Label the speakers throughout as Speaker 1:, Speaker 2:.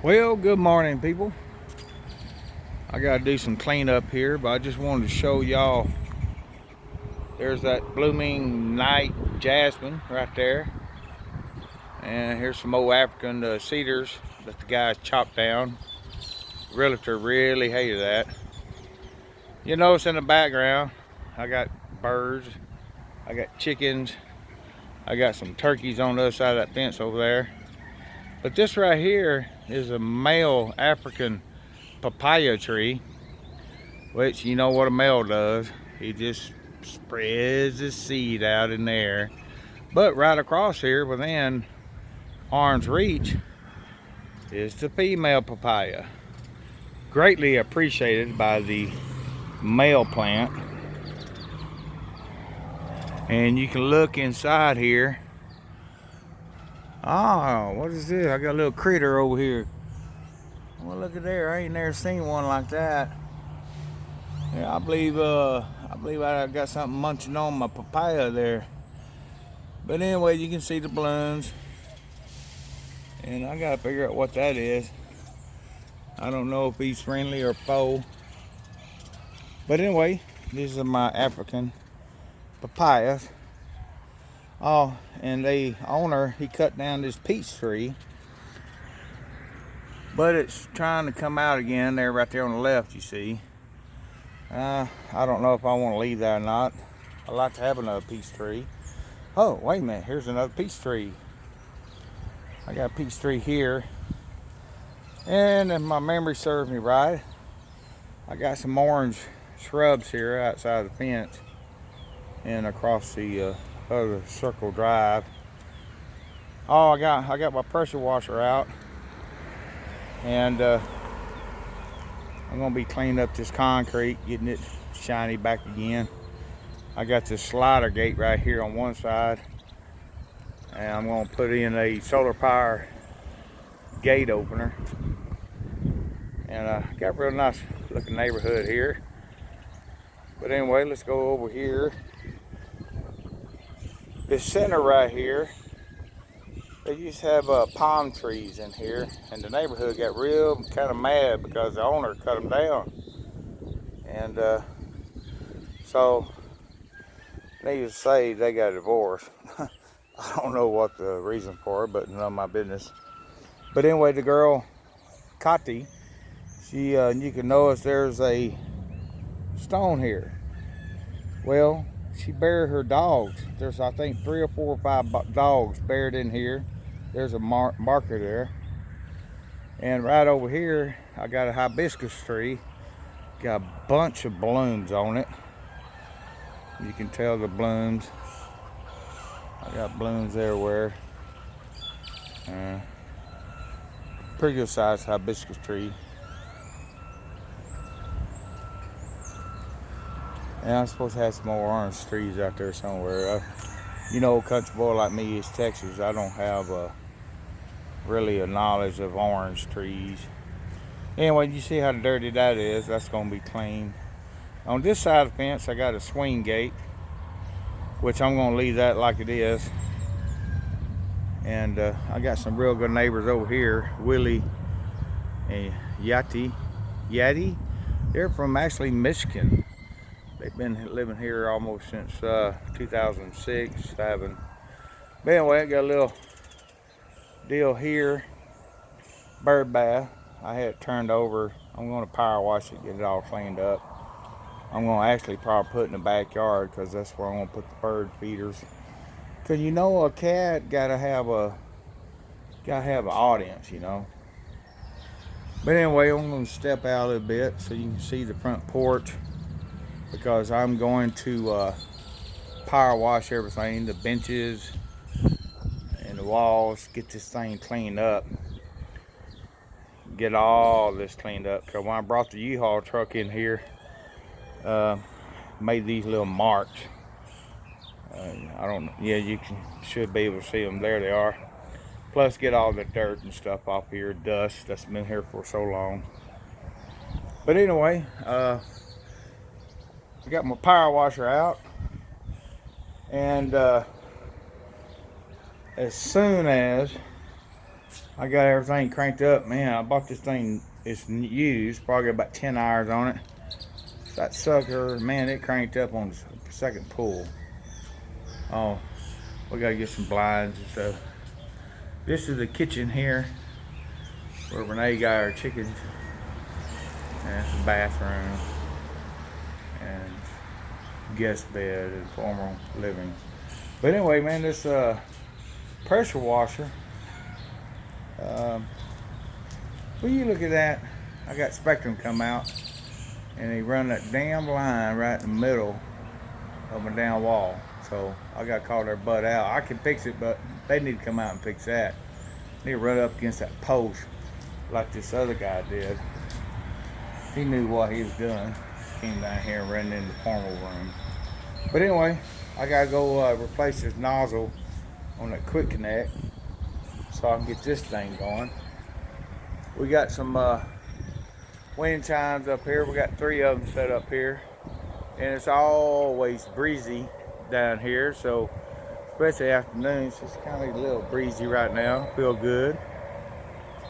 Speaker 1: Well, good morning, people. I gotta do some cleanup here, but I just wanted to show y'all. There's that blooming night jasmine right there, and here's some old African cedars that the guys chopped down. Realtor really hated that. You notice in the background, I got birds, I got chickens, I got some turkeys on the other side of that fence over there. But this right here is a male African papaya tree, which you know what a male does. He just spreads his seed out in there. But right across here within arm's reach is the female papaya. Greatly appreciated by the male plant. And you can look inside here. Oh, what is this? I got a little critter over here. Well, look at there. I ain't never seen one like that. Yeah, I believe I got something munching on my papaya there. But anyway, you can see the blooms. And I gotta figure out what that is. I don't know if he's friendly or foe. But anyway, these are my African papayas. Oh, and the owner, he cut down this peach tree. But it's trying to come out again there, right there on the left, you see. I don't know if I want to leave that or not. I like to have another peach tree. Oh, wait a minute, here's another peach tree. I got a peach tree here. And if my memory serves me right, I got some orange shrubs here outside the fence and across the other circle drive. Oh, I got my pressure washer out, and I'm gonna be cleaning up this concrete, getting it shiny back again. I got this slider gate right here on one side, and I'm gonna put in a solar power gate opener. And I got a real nice looking neighborhood here. But anyway, let's go over here. This center right here, they used to have palm trees in here, and the neighborhood got real kind of mad because the owner cut them down. And so needless to say, they got a divorce. I don't know what the reason for it, but none of my business. But anyway, the girl Kati, she you can notice there's a stone here. Well, she buried her dogs. There's, I think, 3 or 4 or 5 dogs buried in here. There's a marker there. And right over here, I got a hibiscus tree. Got a bunch of blooms on it. You can tell the blooms. I got blooms everywhere. Pretty good sized hibiscus tree. And I'm supposed to have some more orange trees out there somewhere. You know, country boy like me is Texas. I don't have really a knowledge of orange trees. Anyway, you see how dirty that is. That's going to be clean. On this side of the fence, I got a swing gate, which I'm going to leave that like it is. And I got some real good neighbors over here, Willie and Yati. They're from actually Michigan. They've been living here almost since 2006, 7. But anyway, I got a little deal here. Bird bath. I had it turned over. I'm going to power wash it, get it all cleaned up. I'm going to actually probably put it in the backyard because that's where I'm going to put the bird feeders. Because you know, a cat gotta have an audience, you know. But anyway, I'm going to step out a little bit so you can see the front porch, because I'm going to power wash everything, the benches and the walls, get this thing cleaned up, get all this cleaned up. Because when I brought the U-Haul truck in here, made these little marks. I don't know, yeah, you should be able to see them. There they are. Plus get all the dirt and stuff off here, dust that's been here for so long. But anyway, I got my power washer out, and as soon as I got everything cranked up, man. I bought this thing, it's used, probably got about 10 hours on it. That sucker, man, it cranked up on the second pull. Oh, we gotta get some blinds and stuff. This is the kitchen here where Renee got her chickens. And it's a bathroom and guest bed and formal living. But anyway, man, this pressure washer. Will you look at that? I got Spectrum come out and they run that damn line right in the middle of my down wall. So I got to call their butt out. I can fix it, but they need to come out and fix that. They run up against that post like this other guy did. He knew what he was doing. Came down here and ran in the formal room. But anyway, I gotta go replace this nozzle on that quick connect so I can get this thing going. We got some wind chimes up here. We got 3 of them set up here, and it's always breezy down here. So especially afternoons, it's kind of a little breezy right now. Feel good.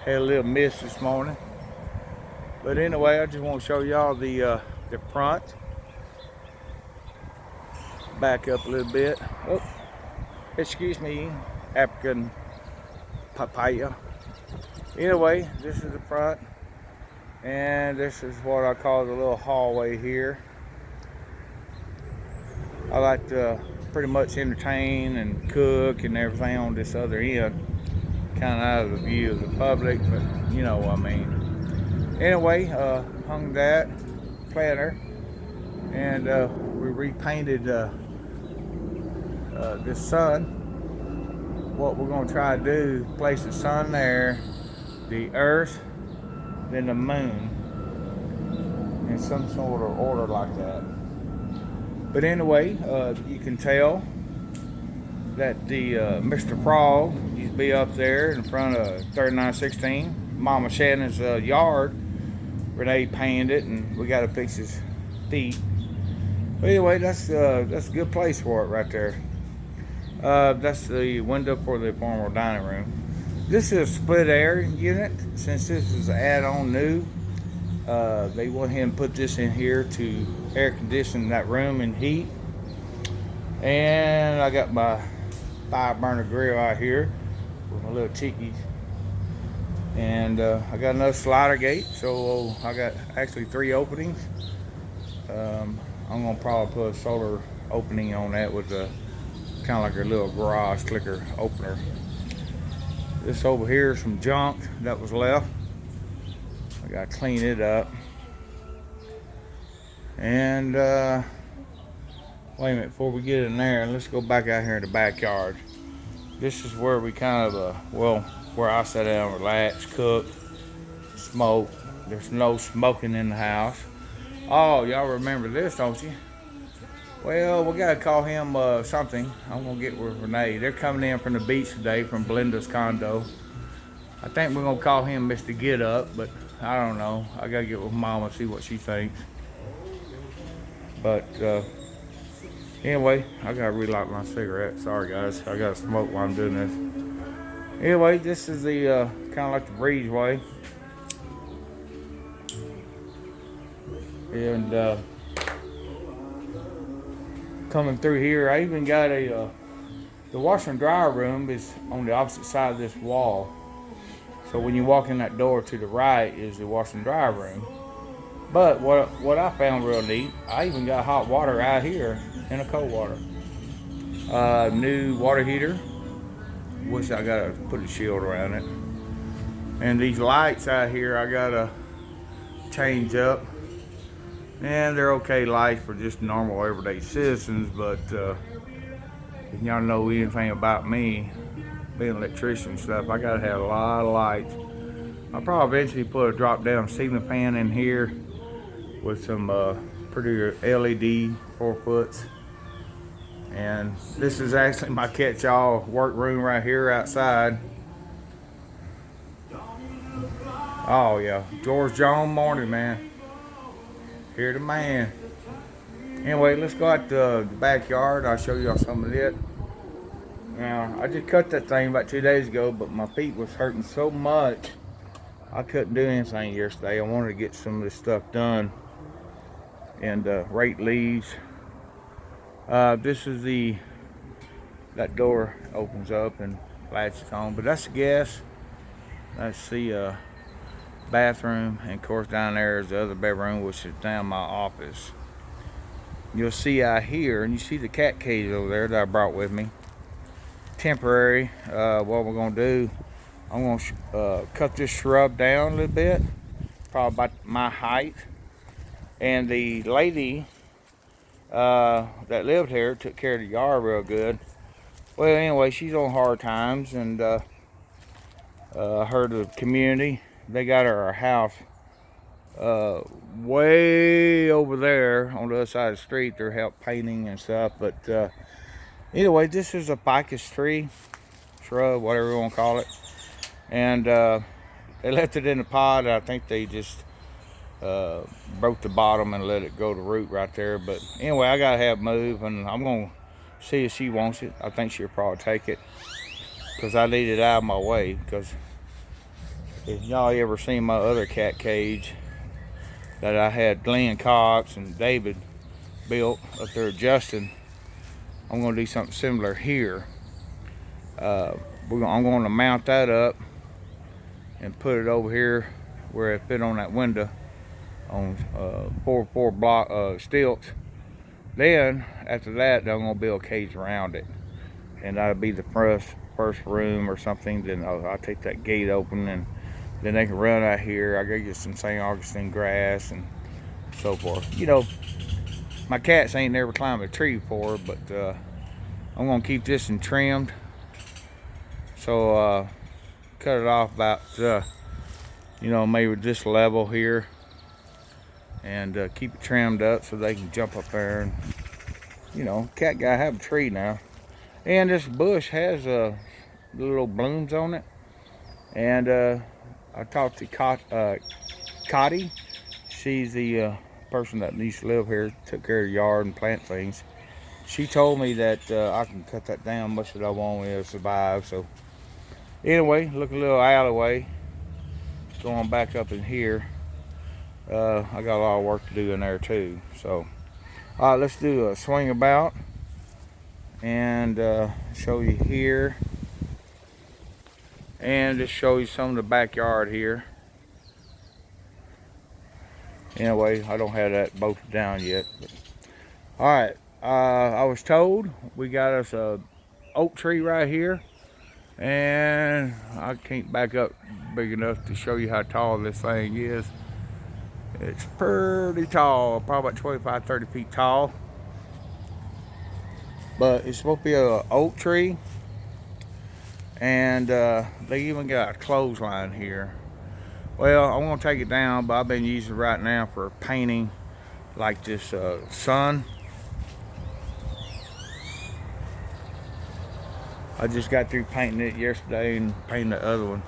Speaker 1: Had a little mist this morning. But anyway, I just want to show y'all the front. Back up a little bit. Oh, excuse me, African papaya. Anyway, this is the front, and this is what I call the little hallway here. I like to pretty much entertain and cook and everything on this other end, kind of out of the view of the public, but you know what I mean. Anyway, hung that planter, and we repainted this sun. What we're going to try to do, place the sun there, the earth, then the moon, in some sort of order like that. But anyway, you can tell that the Mr. Frog used to be up there in front of 3916, Mama Shannon's yard. Renee painted it, and we got to fix his feet. But anyway, that's a good place for it right there. That's the window for the formal dining room. This is a split air unit. Since this is add-on new, they went ahead and put this in here to air condition that room and heat. And I got my 5-burner grill out here with my little tiki. And I got another slider gate, so I got actually 3 openings. I'm gonna probably put a solar opening on that with a kind of like a little garage clicker opener. This over here is some junk that was left. I gotta clean it up. And wait a minute, before we get in there, let's go back out here in the backyard. This is where we kind of well, where I sit down, relax, cook, smoke. There's no smoking in the house. Oh, y'all remember this, don't you? Well, we gotta call him something. I'm gonna get with Renee. They're coming in from the beach today, from Belinda's condo. I think we're gonna call him Mr. Get Up, but I don't know. I gotta get with Mama, see what she thinks. But anyway, I gotta relight my cigarette. Sorry guys, I gotta smoke while I'm doing this. Anyway, this is the kind of like the breezeway, and coming through here, I even got a the washer and dryer room is on the opposite side of this wall. So when you walk in that door to the right is the washer and dryer room. But what I found real neat, I even got hot water out here and a cold water. New water heater. Wish I gotta put a shield around it. And these lights out here I gotta change up. And they're okay lights for just normal everyday citizens, but if y'all know anything about me, being an electrician and stuff, I gotta have a lot of lights. I'll probably eventually put a drop down ceiling fan in here with some pretty LED 4-foots. And this is actually my catch-all workroom right here outside. Oh yeah, George John morning, man. Here the man. Anyway, let's go out to the backyard. I'll show y'all some of it. Now, I just cut that thing about 2 days ago, but my feet was hurting so much, I couldn't do anything yesterday. I wanted to get some of this stuff done and rake leaves. This is that door opens up and latches on, but that's the gas. That's the bathroom, and of course down there is the other bedroom, which is down my office. You'll see out here, and you see the cat cage over there that I brought with me. Temporary. What we're gonna do, I'm gonna cut this shrub down a little bit, probably about my height. And the lady that lived here took care of the yard real good. Well, anyway, she's on hard times, and her the community, they got her a house way over there on the other side of the street. They're help painting and stuff, but anyway, this is a ficus tree, shrub, whatever you want to call it, and they left it in the pot. I think they just broke the bottom and let it go to root right there. But anyway, I gotta have it moved, and I'm gonna see if she wants it. I think she'll probably take it, because I need it out of my way. Because if y'all ever seen my other cat cage that I had Glenn Cox and David built up there at Justin, I'm gonna do something similar here. I'm gonna mount that up and put it over here where it fit on that window on 4x4 block stilts. Then after that, I'm gonna build a cage around it, and that'll be the first room or something. Then I'll take that gate open, and then they can run out here. I gotta get some St. Augustine grass and so forth. You know, my cats ain't never climbed a tree before, but I'm gonna keep this and trimmed. So cut it off about you know, maybe this level here, and keep it trimmed up so they can jump up there. And you know, cat guy have a tree now. And this bush has little blooms on it. And I talked to Cotty. She's the person that used to live here, took care of the yard and plant things. She told me that I can cut that down much that I want to survive. So anyway, look, a little alleyway going back up in here. I got a lot of work to do in there too. So all right, let's do a swing about and show you here, and just show you some of the backyard here. Anyway, I don't have that bolted down yet, but all right, I was told we got us a oak tree right here, and I can't back up big enough to show you how tall this thing is. It's pretty tall, probably about 25-30 feet tall, but it's supposed to be an oak tree. And they even got a clothesline here. Well, I'm gonna take it down, but I've been using it right now for painting, like this sun. I just got through painting it yesterday and painting the other one.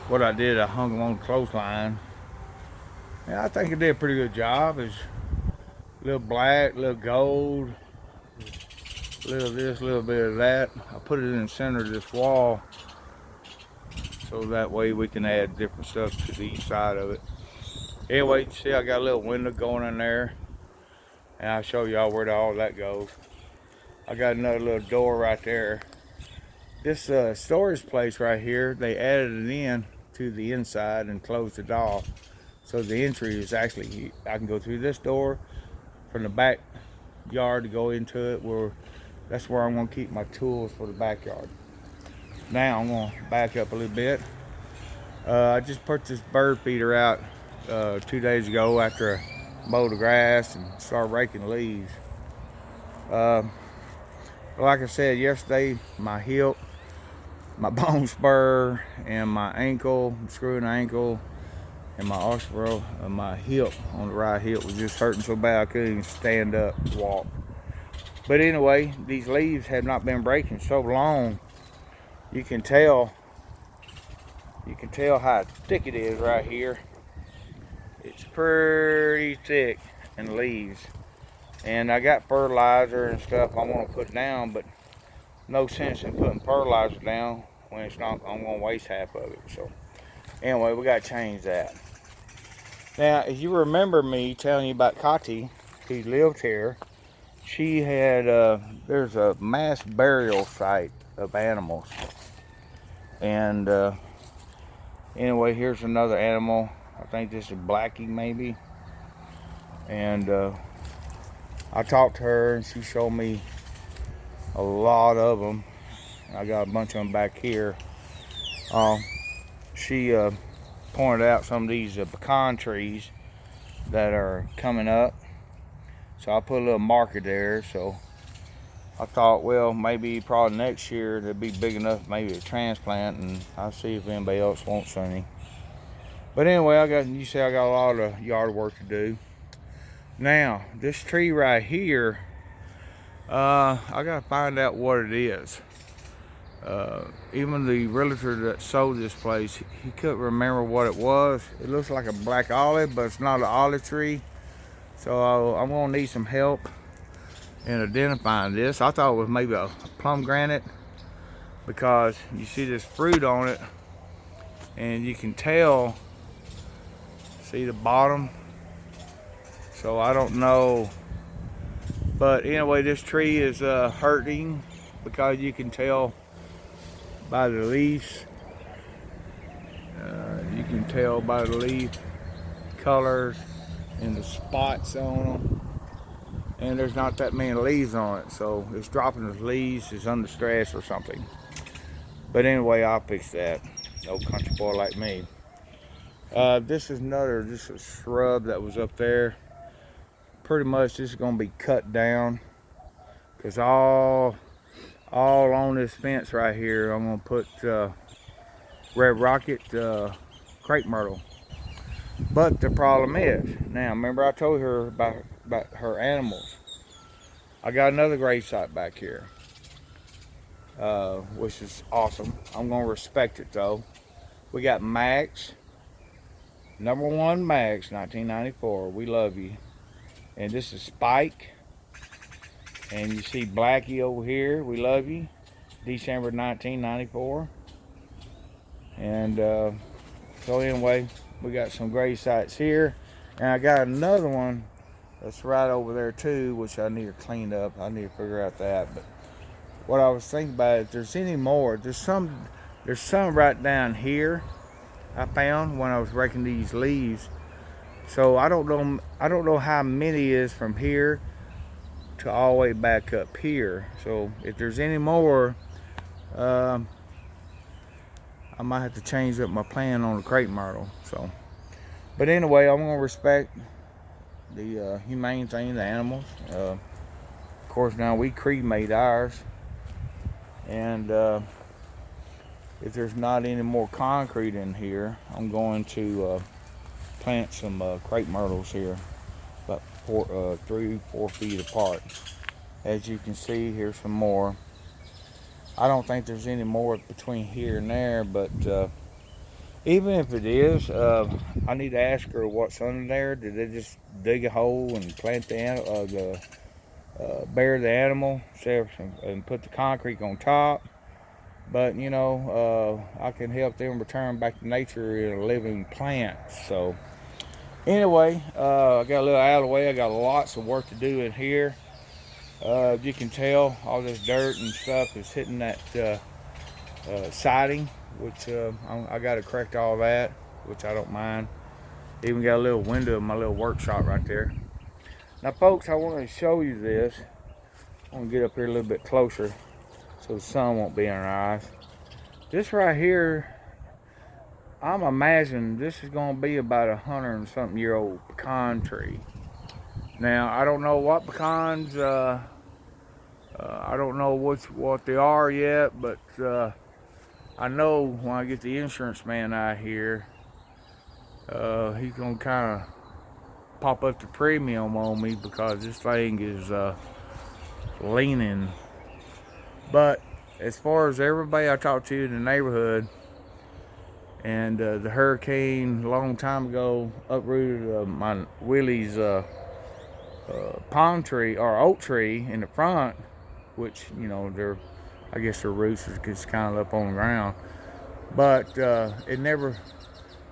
Speaker 1: What I did, I hung them on the clothesline. Yeah, I think it did a pretty good job. It's a little black, a little gold, a little of this, a little bit of that. I put it in the center of this wall, so that way we can add different stuff to the east side of it. Anyway, see, I got a little window going in there, and I'll show y'all where all that goes. I got another little door right there. This storage place right here, they added it in to the inside and closed it off. So the entry is actually, I can go through this door from the backyard to go into it, where that's where I'm gonna keep my tools for the backyard. Now I'm gonna back up a little bit. I just put this bird feeder out 2 days ago after I mowed the grass and started raking leaves. Like I said yesterday, my hip, my bone spur, and my ankle, screwing ankle, and my osteoporosis, my hip on the right hip was just hurting so bad I couldn't even stand up and walk. But anyway, these leaves have not been breaking so long. You can tell how thick it is right here. It's pretty thick in leaves. And I got fertilizer and stuff I want to put down, but no sense in putting fertilizer down when it's not, I'm gonna waste half of it. So anyway, we gotta change that. Now, if you remember me telling you about Kati, who lived here, she had, there's a mass burial site of animals. And anyway, here's another animal. I think this is Blackie maybe. And I talked to her and she showed me a lot of them. I got a bunch of them back here. She pointed out some of these pecan trees that are coming up. So I put a little marker there. So I thought, well, maybe probably next year they'll be big enough maybe to transplant, and I'll see if anybody else wants any. But anyway, you see I got a lot of yard work to do. Now, this tree right here, I gotta find out what it is. Even the realtor that sold this place, he couldn't remember what it was. It looks like a black olive, but it's not an olive tree. So I'm gonna need some help in identifying this. I thought it was maybe a pomegranate because you see this fruit on it and you can tell, see the bottom. So I don't know, but anyway, this tree is hurting because you can tell by the leaves. You can tell by the leaf colors and the spots on them. And there's not that many leaves on it, so it's dropping the leaves, it's under stress or something. But anyway, I'll fix that. No country boy like me. This is a shrub that was up there. Pretty much this is gonna be cut down, because all on this fence right here, I'm gonna put red rocket crepe myrtle. But the problem is, now remember I told her about her animals. I got another grave site back here, which is awesome. I'm gonna respect it though. We got Max, number 1 Max, 1994. We love you. And this is Spike. And you see Blackie over here. We love you. December 1994. And so anyway, we got some grave sites here. And I got another one that's right over there too, which I need to clean up. I need to figure out that. But what I was thinking about, if there's any more, there's some right down here I found when I was raking these leaves. So I don't know how many is from here to all the way back up here. So if there's any more, I might have to change up my plan on the crepe myrtle. So, but anyway, I'm gonna respect the humane thing, the animals. Of course, now we cremate ours, and if there's not any more concrete in here, I'm going to plant some crepe myrtles here, about 3-4 feet apart. As you can see, here's some more. I don't think there's any more between here and there, but even if it is, I need to ask her what's under there. Did they just dig a hole and plant bury the animal and put the concrete on top? But you know, I can help them return back to nature in a living plant. So anyway, I got a little out of the way. I got lots of work to do in here. You can tell all this dirt and stuff is hitting that siding, which I got to correct all that, which I don't mind. Even got a little window in my little workshop right there. Now folks, I want to show you this. I'm going to get up here a little bit closer so the sun won't be in our eyes. This right here, I'm imagining this is going to be about 100-something-year-old pecan tree. Now, I don't know what pecans, I don't know what they are yet, but I know when I get the insurance man out here, he's going to kind of pop up the premium on me because this thing is leaning. But as far as everybody I talked to in the neighborhood, and the hurricane a long time ago uprooted my Willie's palm tree or oak tree in the front, which, you know, they're I guess the roots is just kind of up on the ground. But it never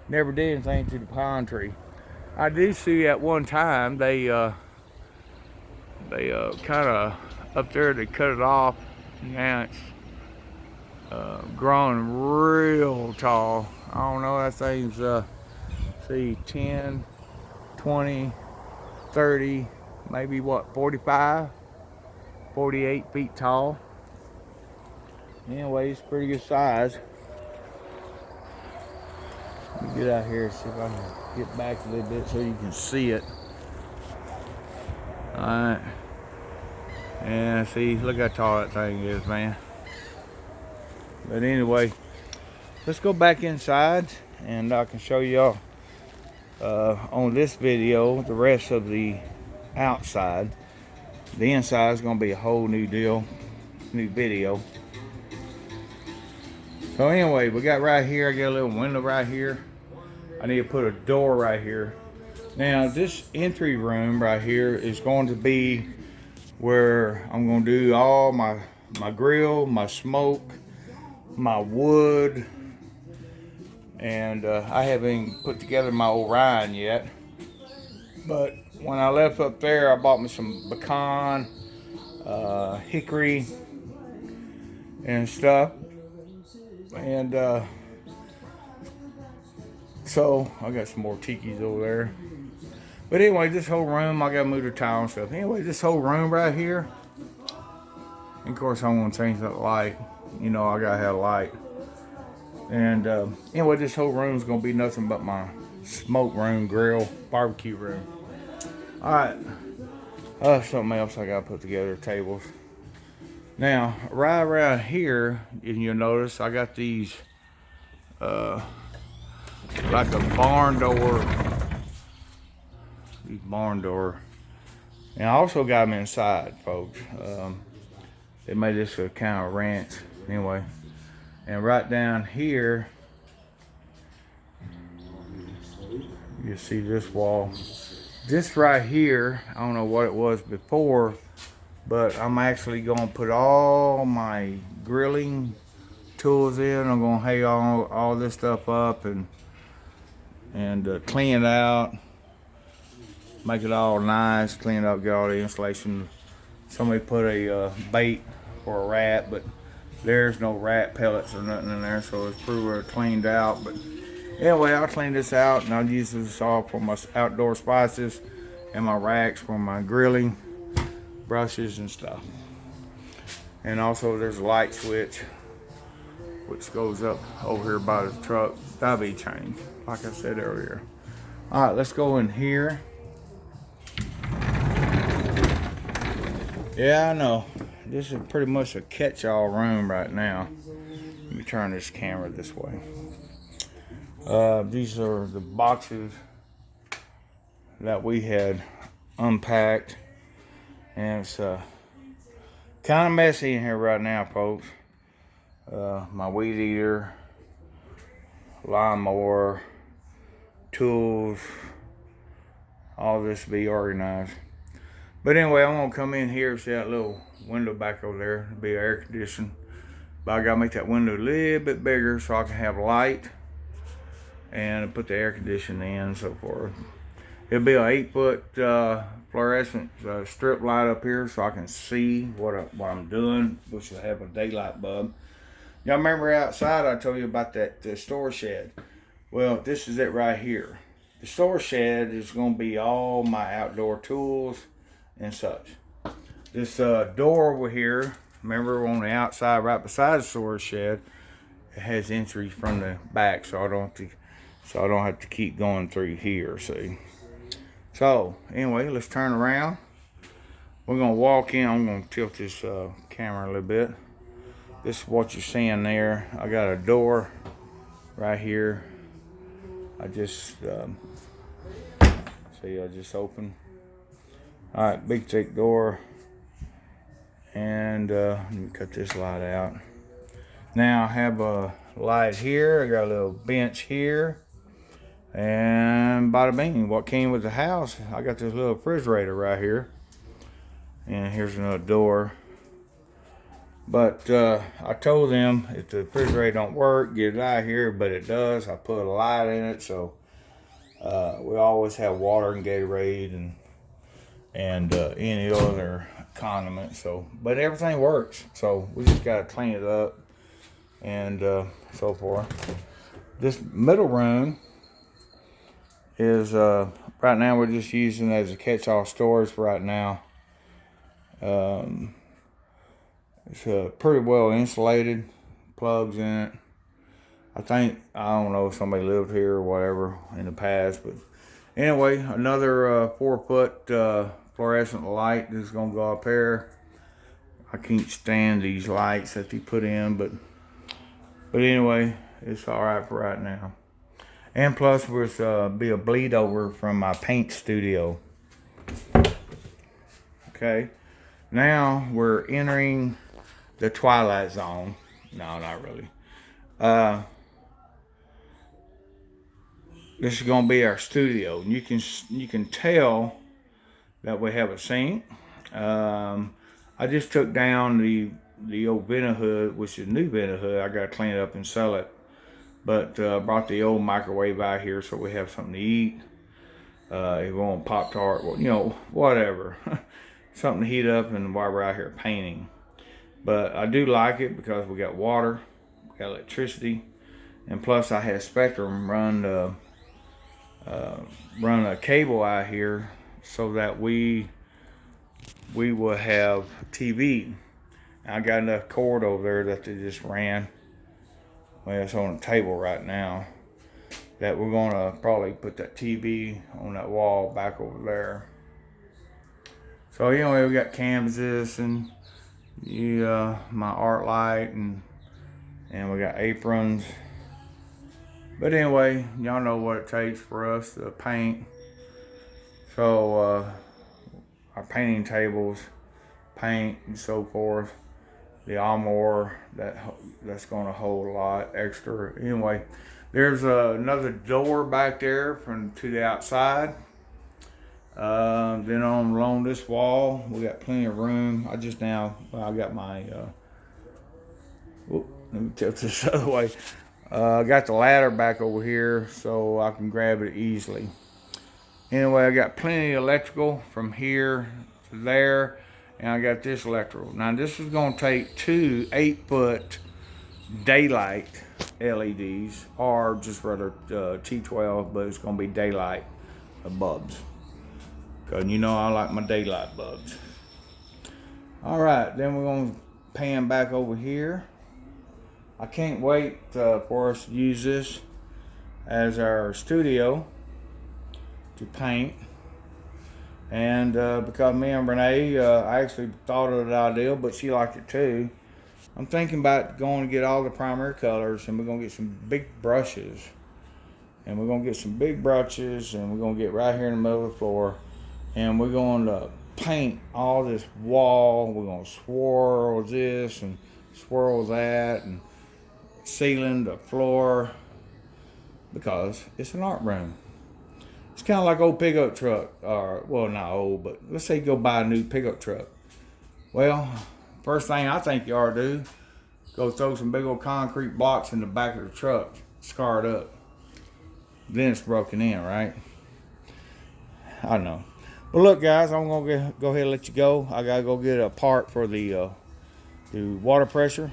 Speaker 1: did anything to the pine tree. I did see at one time they kind of up there, they cut it off. Now it's growing real tall. I don't know, that thing's see, 10, 20, 30, maybe what, 45, 48 feet tall. Anyway, it's pretty good size. Let me get out here and see if I can get back a little bit so you can see it. Alright. And see, look how tall that thing is, man. But anyway, let's go back inside and I can show y'all on this video the rest of the outside. The inside is going to be a whole new deal, new video. So anyway, we got right here, I got a little window right here. I need to put a door right here. Now this entry room right here is going to be where I'm going to do all my grill, my smoke, my wood, and I haven't even put together my Orion yet. But when I left up there, I bought me some pecan, hickory, and stuff. And so I got some more tikis over there. But anyway, this whole room, I gotta move the tile and stuff. Anyway, this whole room right here, and of course I want to change that light. You know, I gotta have light. And anyway, this whole room is gonna be nothing but my smoke room, grill, barbecue room. All right, something else I gotta put together, tables. Now, right around here, and you'll notice I got these like a barn door. These barn door. And I also got them inside, folks. They made this a kind of ranch. Anyway, and right down here, you see this wall. This right here, I don't know what it was before, but I'm actually going to put all my grilling tools in. I'm going to hang all this stuff up and clean it out, make it all nice, clean it up, get all the insulation. Somebody put a bait for a rat, but there's no rat pellets or nothing in there, so it's pretty well cleaned out. But anyway, I'll clean this out and I'll use this all for my outdoor spices and my racks for my grilling brushes and stuff. And also there's a light switch which goes up over here by the truck. That'll be changed, like I said earlier. All right, let's go in here. Yeah, I know. This is pretty much a catch-all room right now. Let me turn this camera this way. These are the boxes that we had unpacked. And it's kind of messy in here right now, folks. My weed eater, lawnmower, tools, all this be organized. But anyway, I'm gonna come in here, see that little window back over there. It'll be air conditioned. But I gotta make that window a little bit bigger so I can have light and put the air conditioning in and so forth. It'll be an 8-foot fluorescent strip light up here so I can see what I'm doing, which will have a daylight bulb. Y'all remember outside I told you about that store shed? Well, this is it right here. The store shed is going to be all my outdoor tools and such. This door over here, remember on the outside right beside the store shed, it has entries from the back, so I don't have to keep going through here, see. So anyway, let's turn around. We're gonna walk in. I'm gonna tilt this camera a little bit. This is what you're seeing there. I got a door right here. I just see, I just opened. All right, big thick door. And let me cut this light out. Now I have a light here. I got a little bench here. And bada bing, what came with the house, I got this little refrigerator right here. And here's another door. But I told them if the refrigerator don't work, get it out of here, but it does. I put a light in it, so we always have water and Gatorade and any other condiment. So, but everything works. So we just gotta clean it up and so forth. This middle room is right now we're just using it as a catch-all storage for right now. It's pretty well insulated, plugs in it. I don't know if somebody lived here or whatever in the past, but anyway, another 4-foot fluorescent light is gonna go up there. I can't stand these lights that they put in, but anyway, it's all right for right now. And plus, there's be a bleed over from my paint studio. Okay, now we're entering the twilight zone. No, not really. This is gonna be our studio. You can tell that we have a sink. I just took down the old Venta hood, which is a new Venta hood. I gotta clean it up and sell it. But brought the old microwave out here so we have something to eat. If we want Pop-Tart, you know, whatever. Something to heat up and while we're out here painting. But I do like it because we got water, we got electricity, and plus I had Spectrum run a cable out here so that we will have TV. I got enough cord over there that they just ran. Well, it's on the table right now. That we're gonna probably put that TV on that wall back over there. So anyway, we got canvases and my art light and we got aprons. But anyway, y'all know what it takes for us to paint. So our painting tables, paint and so forth. The armor that's going to hold a lot extra. Anyway, there's another door back there to the outside. Then along this wall, we got plenty of room. I got my. Let me tilt this other way. I got the ladder back over here so I can grab it easily. Anyway, I got plenty of electrical from here to there. And I got this electrical. Now this is going to take 2 8-foot daylight LEDs, or just rather T12, but it's going to be daylight bulbs. Because you know I like my daylight bulbs. All right, then we're going to pan back over here. I can't wait for us to use this as our studio to paint. And because me and Renee, I actually thought of the idea, but she liked it too. I'm thinking about going to get all the primary colors, and we're going to get some big brushes. And we're going to get some big brushes, and we're going to get right here in the middle of the floor. And we're going to paint all this wall. We're going to swirl this and swirl that, and ceiling, the floor, because it's an art room. It's kind of like old pickup truck, or well, not old, but let's say you go buy a new pickup truck. Well, first thing I think you ought to do, go throw some big old concrete blocks in the back of the truck, scar it up. Then it's broken in, right? I know. But look, guys, I'm gonna go ahead and let you go. I gotta go get a part for the water pressure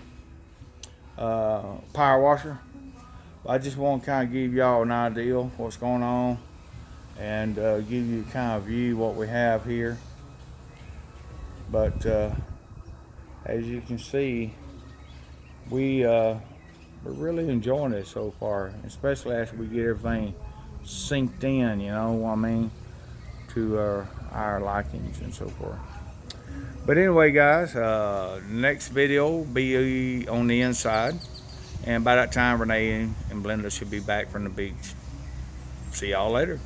Speaker 1: power washer. I just want to kind of give y'all an idea of what's going on, and give you kind of view what we have here. But as you can see, we're really enjoying it so far, especially after we get everything synced in, you know what I mean, to our likings and so forth. But anyway, guys, next video will be on the inside, and by that time Renee and Belinda should be back from the beach. See y'all later.